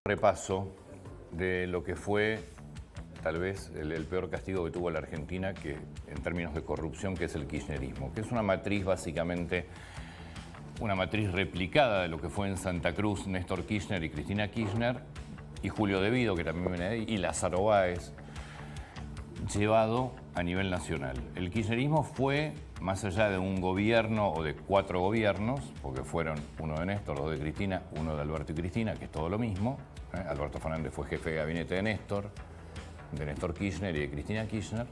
repaso de lo que fue tal vez el peor castigo que tuvo la Argentina que, en términos de corrupción, que es el kirchnerismo, que es una matriz básicamente, una matriz replicada de lo que fue en Santa Cruz Néstor Kirchner y Cristina Kirchner y Julio De Vido, que también viene de ahí, y Lázaro Báez, llevado a nivel nacional. El kirchnerismo fue, más allá de un gobierno o de 4 gobiernos, porque fueron uno de Néstor, 2 de Cristina, uno de Alberto y Cristina, que es todo lo mismo. Alberto Fernández fue jefe de gabinete de Néstor Kirchner y de Cristina Kirchner.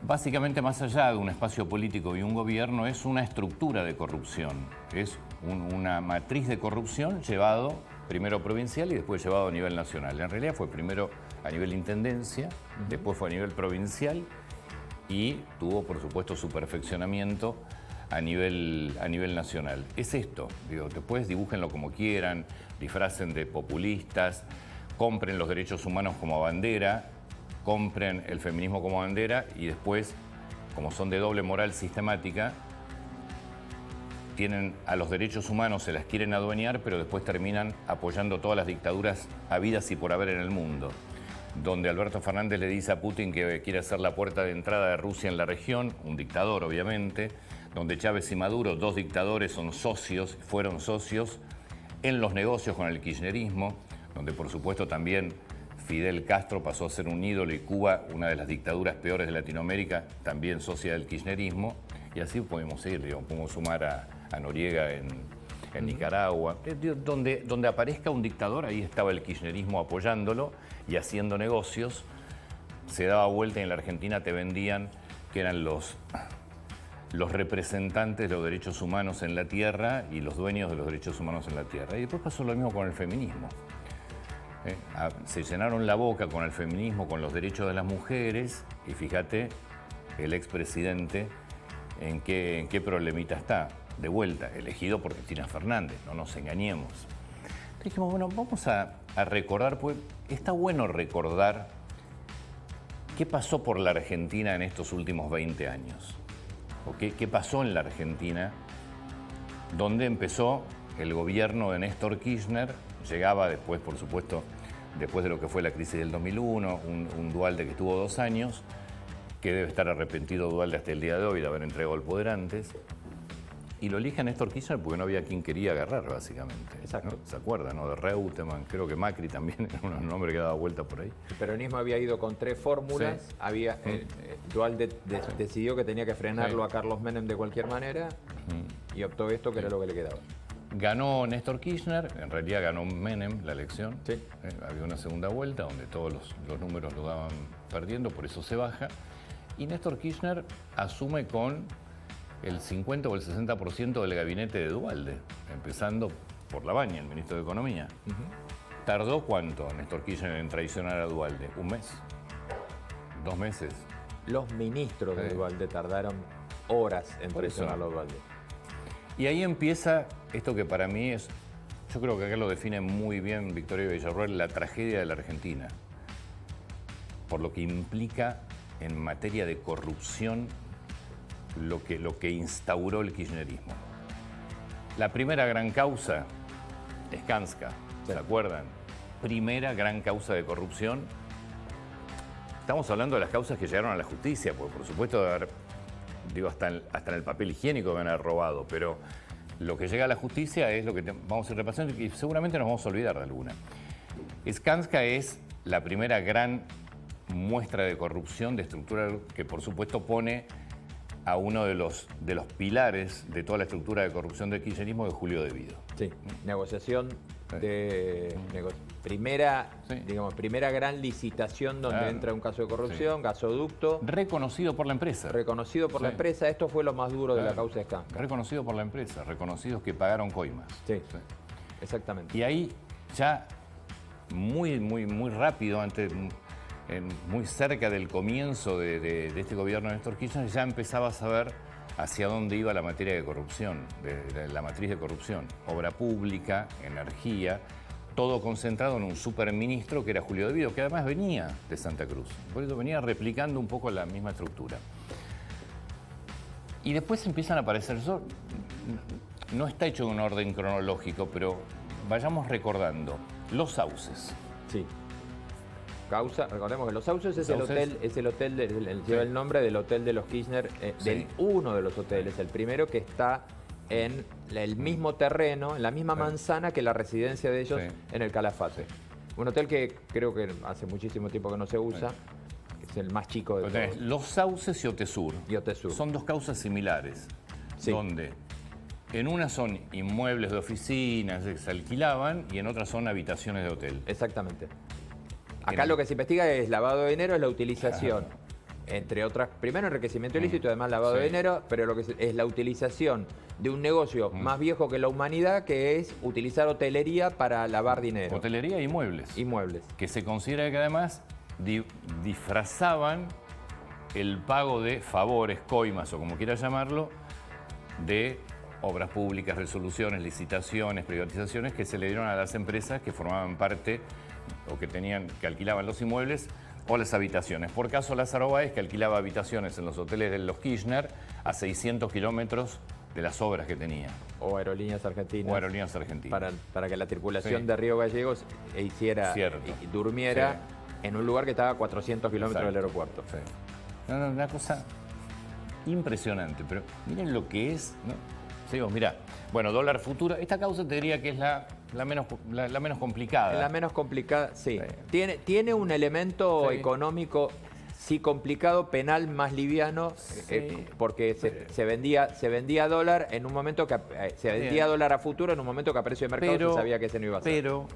Básicamente, más allá de un espacio político y un gobierno, es una estructura de corrupción. Es una matriz de corrupción llevado primero provincial y después llevado a nivel nacional. En realidad fue primero a nivel intendencia, después fue a nivel provincial y tuvo, por supuesto, su perfeccionamiento a nivel nacional. Es esto, digo, después dibújenlo como quieran, disfracen de populistas, compren los derechos humanos como bandera, compren el feminismo como bandera y después, como son de doble moral sistemática, tienen a los derechos humanos, se las quieren adueñar, pero después terminan apoyando todas las dictaduras habidas y por haber en el mundo. Donde Alberto Fernández le dice a Putin que quiere hacer la puerta de entrada de Rusia en la región, un dictador obviamente, donde Chávez y Maduro, 2 dictadores, fueron socios en los negocios con el kirchnerismo, donde por supuesto también Fidel Castro pasó a ser un ídolo y Cuba, una de las dictaduras peores de Latinoamérica, también socia del kirchnerismo, y así podemos seguir, digamos, podemos sumar a Noriega en Nicaragua. Donde aparezca un dictador, ahí estaba el kirchnerismo apoyándolo y haciendo negocios. Se daba vuelta y en la Argentina te vendían que eran los representantes de los derechos humanos en la tierra y los dueños de los derechos humanos en la tierra. Y después pasó lo mismo con el feminismo. Se llenaron la boca con el feminismo, con los derechos de las mujeres, y fíjate, el expresidente en qué problemita está. De vuelta, elegido por Cristina Fernández, no nos engañemos. Entonces dijimos, bueno, vamos a recordar, pues está bueno recordar qué pasó por la Argentina en estos últimos 20 años. ¿O qué pasó en la Argentina? Donde empezó el gobierno de Néstor Kirchner, llegaba después, por supuesto, después de lo que fue la crisis del 2001, un Duhalde que estuvo 2 años, que debe estar arrepentido Duhalde hasta el día de hoy de haber entregado el poder antes. Y lo elige a Néstor Kirchner porque no había quien quería agarrar, básicamente. Exacto. ¿No? ¿Se acuerdan, no? De Reutemann, creo que Macri también era un nombre que daba vuelta por ahí. El peronismo había ido con 3 fórmulas. Sí. Duhalde decidió que tenía que frenarlo a Carlos Menem de cualquier manera y optó esto, que era lo que le quedaba. Ganó Néstor Kirchner, en realidad ganó Menem la elección. Sí. Había una segunda vuelta donde todos los números lo daban perdiendo, por eso se baja. Y Néstor Kirchner asume con el 50 o el 60% del gabinete de Duhalde, empezando por Labaña, el ministro de Economía. ¿Tardó cuánto Néstor Kirchner en traicionar a Duhalde? ¿1 mes? ¿2 meses? Los ministros de Duhalde tardaron horas en traicionar a Duhalde. Y ahí empieza esto que para mí es, yo creo que acá lo define muy bien Victoria Villarroel, la tragedia de la Argentina, por lo que implica en materia de corrupción lo que instauró el kirchnerismo. La primera gran causa es Skanska, ¿se acuerdan? Primera gran causa de corrupción. Estamos hablando de las causas que llegaron a la justicia, porque por supuesto de haber, digo, hasta en el papel higiénico deben haber robado, pero lo que llega a la justicia es lo que vamos a ir repasando y seguramente nos vamos a olvidar de alguna. Skanska es la primera gran muestra de corrupción, de estructura, que por supuesto pone a uno de los pilares de toda la estructura de corrupción del kirchnerismo, de Julio De Vido. Sí, negociación de primera gran licitación donde entra un caso de corrupción, gasoducto. Reconocido por la empresa. Reconocido por la empresa, esto fue lo más duro de la causa de Skanska. Reconocido por la empresa, reconocidos que pagaron coimas. Sí, exactamente. Y ahí ya muy rápido, muy cerca del comienzo de este gobierno de Néstor Kirchner, ya empezaba a saber hacia dónde iba la materia de corrupción, de la matriz de corrupción. Obra pública, energía, todo concentrado en un superministro que era Julio De Vido, que además venía de Santa Cruz. Por eso venía replicando un poco la misma estructura. Y después empiezan a aparecer, no está hecho en un orden cronológico, pero vayamos recordando. Los Sauces. Sí. Causa, recordemos que Los Sauces es Sauces. el hotel, lleva el nombre del hotel de los Kirchner, Sí. uno de los hoteles, el primero que está en el mismo terreno, en la misma manzana que la residencia de ellos en el Calafate. Un hotel que creo que hace muchísimo tiempo que no se usa, que es el más chico de todos. Los Sauces y Otesur. Y Otesur. Son dos causas similares, Sí. donde en una son inmuebles de oficinas que se alquilaban y en otra son habitaciones de hotel. Exactamente. Acá lo que se investiga es lavado de dinero, es la utilización, entre otras, primero enriquecimiento ilícito, además lavado de dinero, pero lo que es la utilización de un negocio más viejo que la humanidad, que es utilizar hotelería para lavar dinero. Hotelería e inmuebles. Inmuebles. Que se considera que además disfrazaban el pago de favores, coimas o como quieras llamarlo, de obras públicas, resoluciones, licitaciones, privatizaciones que se le dieron a las empresas que formaban parte o que alquilaban los inmuebles o las habitaciones. Por caso Lázaro Báez, que alquilaba habitaciones en los hoteles de los Kirchner a 600 kilómetros de las obras que tenía. O Aerolíneas Argentinas. O Aerolíneas Argentinas. Para que la tripulación de Río Gallegos hiciera y durmiera en un lugar que estaba a 400 kilómetros del aeropuerto. Sí. No, una cosa impresionante, pero miren lo que es, ¿no? Digo, mirá, bueno, dólar futuro, esta causa te diría que es la menos complicada. La menos complicada, sí. Tiene un elemento económico, sí complicado, penal más liviano, porque se vendía dólar en un momento que se vendía dólar a futuro en un momento que a precio de mercado se sabía que ese no iba a ser. Pero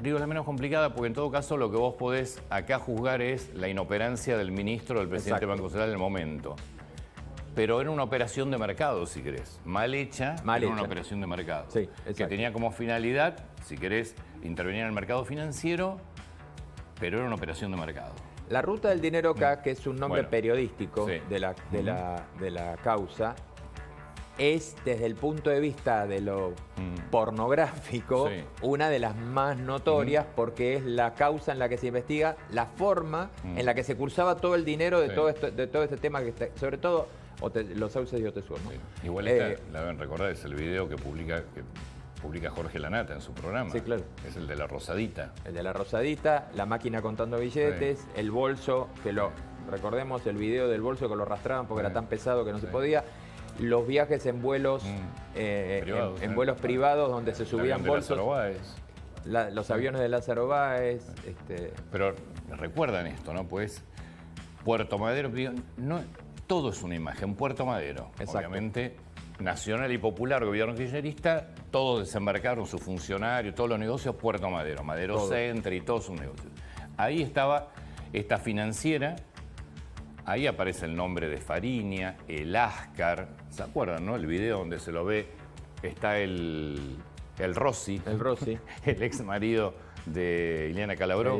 digo la menos complicada porque en todo caso lo que vos podés acá juzgar es la inoperancia del ministro o del presidente del Banco Central en el momento. Pero era una operación de mercado, si querés. Mal hecha, era una operación de mercado. Sí, que tenía como finalidad, si querés, intervenir en el mercado financiero, pero era una operación de mercado. La ruta del dinero acá, que es un nombre periodístico de la causa, es desde el punto de vista de lo pornográfico una de las más notorias porque es la causa en la que se investiga la forma en la que se cursaba todo el dinero de todo este tema, que está, sobre todo los Sauces y Otesur, ¿no? Igual la deben recordar, es el video que publica Jorge Lanata en su programa. Sí, claro. Es el de la rosadita. El de la rosadita, la máquina contando billetes, el bolso, recordemos el video del bolso que lo arrastraban porque era tan pesado que no se podía. Los viajes en vuelos privados, en vuelos privados donde se subían bolsos. Los aviones de Lázaro Báez. Pero recuerdan esto, ¿no? Pues Puerto Madero, no, todo es una imagen. Puerto Madero, obviamente, nacional y popular, gobierno kirchnerista, todos desembarcaron sus funcionarios, todos los negocios, Puerto Madero, Madero Center y todos sus negocios. Ahí estaba esta financiera. Ahí aparece el nombre de Fariña, el Ascar, ¿se acuerdan, no? El video donde se lo ve, está el Rossi. El Rossi. El ex marido de Ileana Calabró.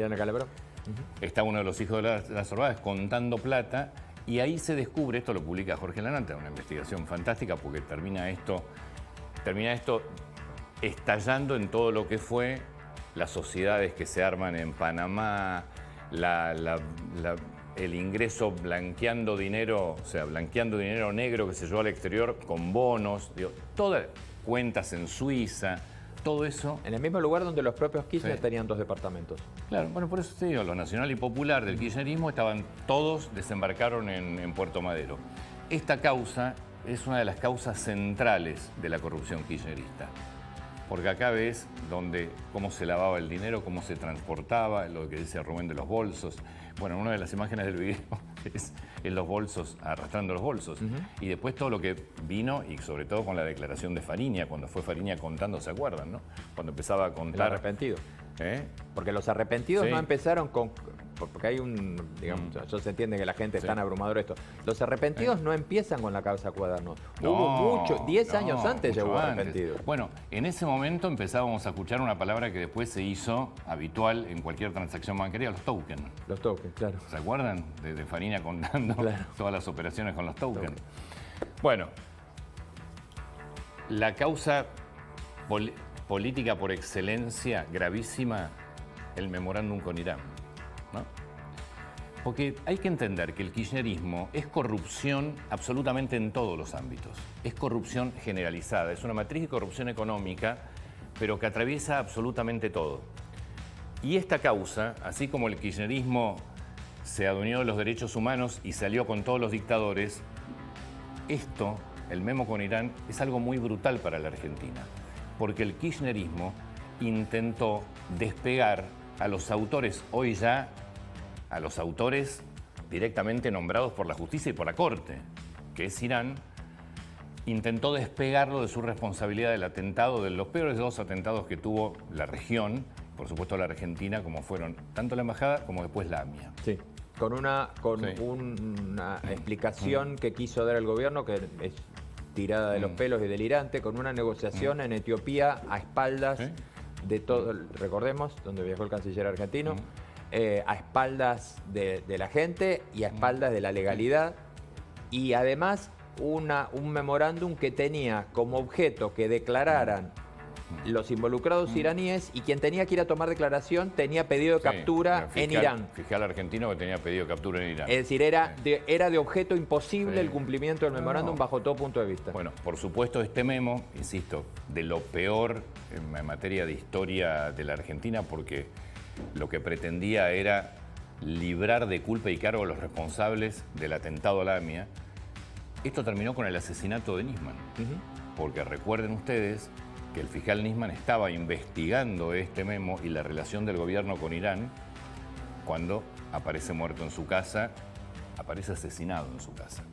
Está uno de los hijos de Lázaro Báez contando plata y ahí se descubre, esto lo publica Jorge Lanata, una investigación fantástica porque termina esto estallando en todo lo que fue las sociedades que se arman en Panamá, el ingreso blanqueando dinero, o sea, blanqueando dinero negro que se llevó al exterior con bonos, todas cuentas en Suiza, todo eso. En el mismo lugar donde los propios Kirchner tenían 2 departamentos. Claro, bueno, por eso te digo, lo nacional y popular del kirchnerismo desembarcaron en Puerto Madero. Esta causa es una de las causas centrales de la corrupción kirchnerista. Porque acá ves cómo se lavaba el dinero, cómo se transportaba, lo que dice Rubén de los bolsos. Bueno, una de las imágenes del video es los bolsos, arrastrando los bolsos. Y después todo lo que vino, y sobre todo con la declaración de Fariña, cuando fue Fariña contando, ¿se acuerdan, no? Cuando empezaba a contar. El arrepentido. Porque los arrepentidos no empezaron con... Porque hay digamos, yo se entiende que la gente es tan abrumadora esto. Los arrepentidos no empiezan con la causa Cuadernos. Hubo 10 años antes ya hubo arrepentidos. Bueno, en ese momento empezábamos a escuchar una palabra que después se hizo habitual en cualquier transacción bancaria, los tokens. Los tokens, claro. ¿Se acuerdan? De Fariña contando todas las operaciones con los tokens. Bueno, la causa política por excelencia, gravísima, el memorándum con Irán, ¿no? Porque hay que entender que el kirchnerismo es corrupción absolutamente en todos los ámbitos. Es corrupción generalizada, es una matriz de corrupción económica, pero que atraviesa absolutamente todo. Y esta causa, así como el kirchnerismo se adueñó de los derechos humanos y salió con todos los dictadores, esto, el memo con Irán, es algo muy brutal para la Argentina, porque el kirchnerismo intentó despegar a los autores, hoy ya a los autores directamente nombrados por la justicia y por la Corte, que es Irán, intentó despegarlo de su responsabilidad del atentado, de los peores dos atentados que tuvo la región, por supuesto la Argentina, como fueron tanto la embajada como después la AMIA. Sí. Con una explicación que quiso dar el gobierno, que es tirada de los pelos y delirante, con una negociación en Etiopía a espaldas de todo, recordemos, donde viajó el canciller argentino, a espaldas de la gente y a espaldas de la legalidad, y además un memorándum que tenía como objeto que declararan los involucrados iraníes, y quien tenía que ir a tomar declaración tenía pedido de captura en Irán. Fiscal argentino que tenía pedido de captura en Irán. Es decir, era de objeto imposible el cumplimiento del memorándum bajo todo punto de vista. Bueno, por supuesto este memo, insisto, de lo peor en materia de historia de la Argentina, porque lo que pretendía era librar de culpa y cargo a los responsables del atentado a la AMIA. Esto terminó con el asesinato de Nisman, porque recuerden ustedes que el fiscal Nisman estaba investigando este memo y la relación del gobierno con Irán cuando aparece muerto en su casa, aparece asesinado en su casa.